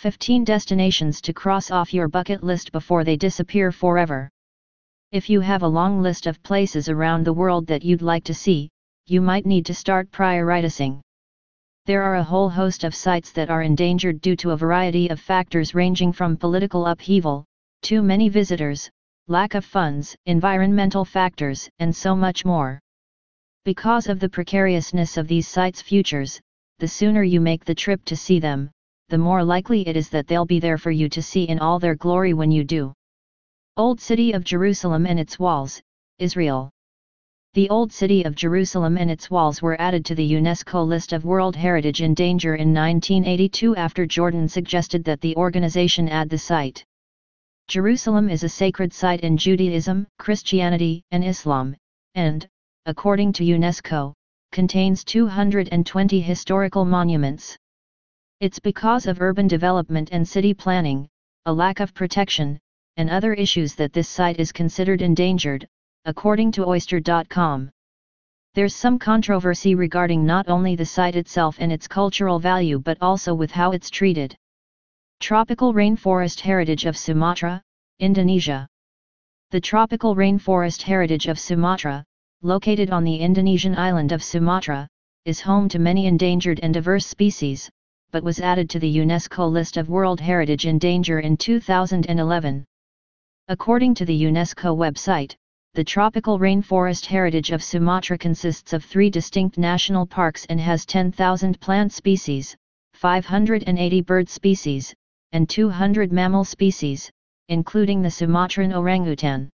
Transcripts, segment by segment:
15 destinations to cross off your bucket list before they disappear forever. If you have a long list of places around the world that you'd like to see, you might need to start prioritizing. There are a whole host of sites that are endangered due to a variety of factors ranging from political upheaval, too many visitors, lack of funds, environmental factors, and so much more. Because of the precariousness of these sites' futures, the sooner you make the trip to see them, the more likely it is that they'll be there for you to see in all their glory when you do. Old City of Jerusalem and its walls, Israel. The Old City of Jerusalem and its walls were added to the UNESCO list of World Heritage in Danger in 1982 after Jordan suggested that the organization add the site. Jerusalem is a sacred site in Judaism, Christianity, and Islam, and, according to UNESCO, contains 220 historical monuments. It's because of urban development and city planning, a lack of protection, and other issues that this site is considered endangered, according to Oyster.com. There's some controversy regarding not only the site itself and its cultural value but also with how it's treated. Tropical Rainforest Heritage of Sumatra, Indonesia. The Tropical Rainforest Heritage of Sumatra, located on the Indonesian island of Sumatra, is home to many endangered and diverse species, but was added to the UNESCO list of World Heritage in Danger in 2011. According to the UNESCO website, the Tropical Rainforest Heritage of Sumatra consists of 3 distinct national parks and has 10,000 plant species, 580 bird species, and 200 mammal species, including the Sumatran orangutan.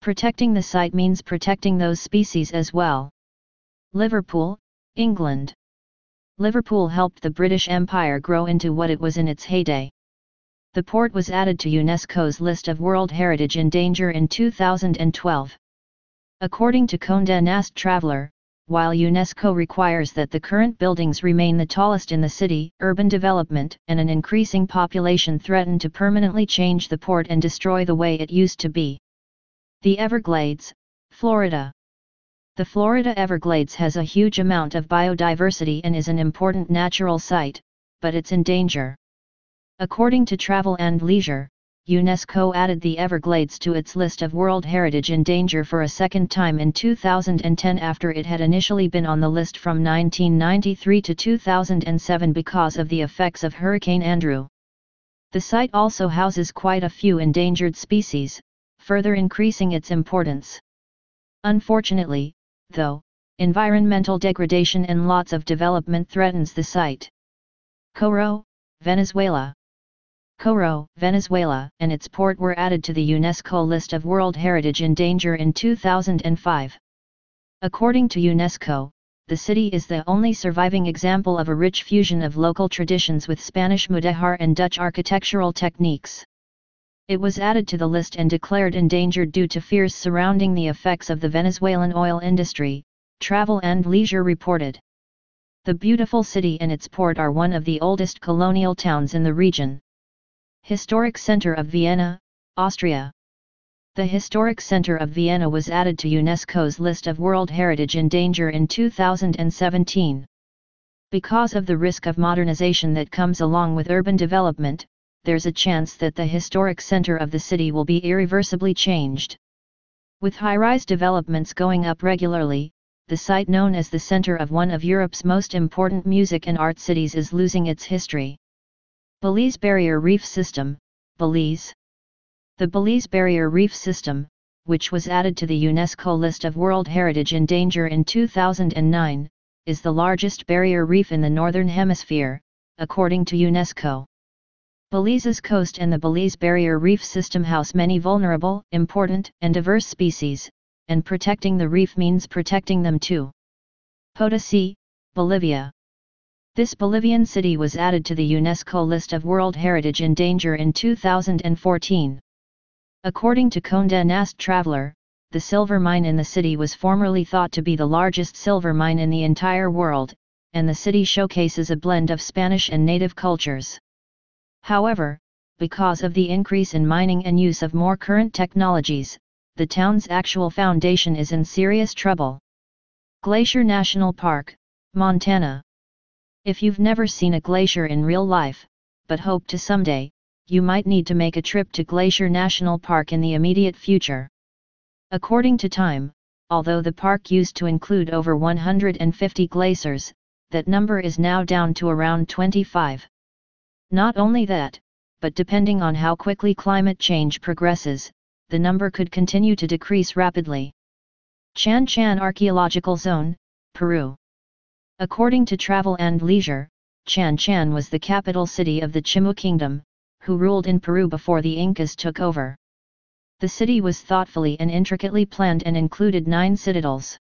Protecting the site means protecting those species as well. Liverpool, England. Liverpool helped the British Empire grow into what it was in its heyday. The port was added to UNESCO's list of World Heritage in Danger in 2012. According to Condé Nast Traveler, while UNESCO requires that the current buildings remain the tallest in the city, urban development and an increasing population threaten to permanently change the port and destroy the way it used to be. The Everglades, Florida. The Florida Everglades has a huge amount of biodiversity and is an important natural site, but it's in danger. According to Travel and Leisure, UNESCO added the Everglades to its list of World Heritage in Danger for a second time in 2010 after it had initially been on the list from 1993 to 2007 because of the effects of Hurricane Andrew. The site also houses quite a few endangered species, further increasing its importance. Unfortunately, though, environmental degradation and lots of development threatens the site. Coro, Venezuela. Coro, Venezuela, and its port were added to the UNESCO list of World Heritage in Danger in 2005. According to UNESCO, the city is the only surviving example of a rich fusion of local traditions with Spanish mudéjar and Dutch architectural techniques. It was added to the list and declared endangered due to fears surrounding the effects of the Venezuelan oil industry, Travel and Leisure reported. The beautiful city and its port are one of the oldest colonial towns in the region. Historic Center of Vienna, Austria. The Historic Center of Vienna was added to UNESCO's list of World Heritage in Danger in 2017. Because of the risk of modernization that comes along with urban development, there's a chance that the historic center of the city will be irreversibly changed. With high-rise developments going up regularly, the site known as the center of one of Europe's most important music and art cities is losing its history. Belize Barrier Reef System, Belize. The Belize Barrier Reef System, which was added to the UNESCO list of World Heritage in Danger in 2009, is the largest barrier reef in the Northern Hemisphere, according to UNESCO. Belize's coast and the Belize Barrier Reef System house many vulnerable, important, and diverse species, and protecting the reef means protecting them too. Potosi, Bolivia. This Bolivian city was added to the UNESCO list of World Heritage in Danger in 2014. According to Condé Nast Traveler, the silver mine in the city was formerly thought to be the largest silver mine in the entire world, and the city showcases a blend of Spanish and native cultures. However, because of the increase in mining and use of more current technologies, the town's actual foundation is in serious trouble. Glacier National Park, Montana. If you've never seen a glacier in real life, but hope to someday, you might need to make a trip to Glacier National Park in the immediate future. According to Time, although the park used to include over 150 glaciers, that number is now down to around 25. Not only that, but depending on how quickly climate change progresses, the number could continue to decrease rapidly. Chan Chan Archaeological Zone, Peru. According to Travel and Leisure, Chan Chan was the capital city of the Chimu Kingdom, who ruled in Peru before the Incas took over. The city was thoughtfully and intricately planned and included 9 citadels.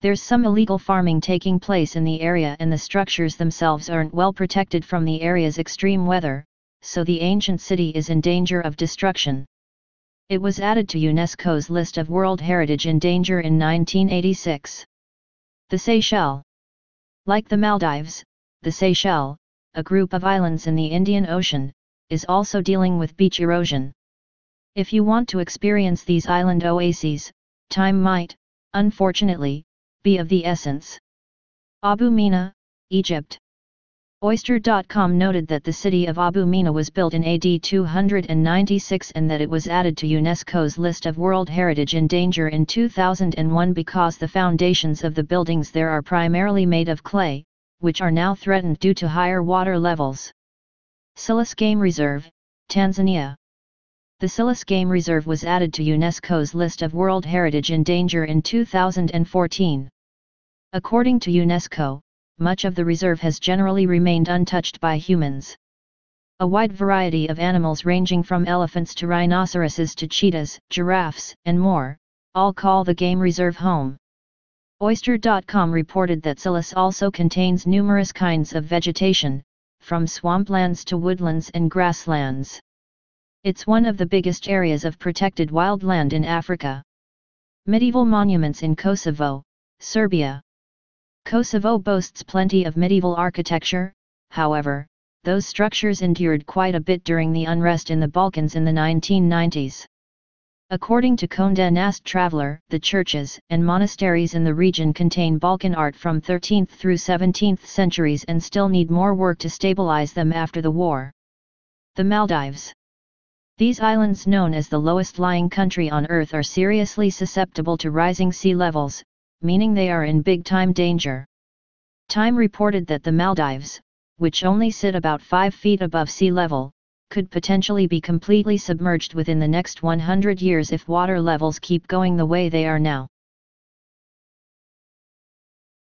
There's some illegal farming taking place in the area and the structures themselves aren't well protected from the area's extreme weather, so the ancient city is in danger of destruction. It was added to UNESCO's list of World Heritage in Danger in 1986. The Seychelles. Like the Maldives, the Seychelles, a group of islands in the Indian Ocean, is also dealing with beach erosion. If you want to experience these island oases, time might, unfortunately, be of the essence. Abu Mina, Egypt. Oyster.com noted that the city of Abu Mina was built in AD 296 and that it was added to UNESCO's list of World Heritage in Danger in 2001 because the foundations of the buildings there are primarily made of clay, which are now threatened due to higher water levels. Selous Game Reserve, Tanzania. The Selous Game Reserve was added to UNESCO's list of World Heritage in Danger in 2014. According to UNESCO, much of the reserve has generally remained untouched by humans. A wide variety of animals ranging from elephants to rhinoceroses to cheetahs, giraffes, and more, all call the game reserve home. Oyster.com reported that Selous also contains numerous kinds of vegetation, from swamplands to woodlands and grasslands. It's one of the biggest areas of protected wildland in Africa. Medieval monuments in Kosovo, Serbia. Kosovo boasts plenty of medieval architecture, however, those structures endured quite a bit during the unrest in the Balkans in the 1990s. According to Condé Nast Traveler, the churches and monasteries in the region contain Balkan art from 13th through 17th centuries and still need more work to stabilize them after the war. The Maldives. These islands, known as the lowest-lying country on Earth, are seriously susceptible to rising sea levels, meaning they are in big-time danger. Time reported that the Maldives, which only sit about 5 feet above sea level, could potentially be completely submerged within the next 100 years if water levels keep going the way they are now.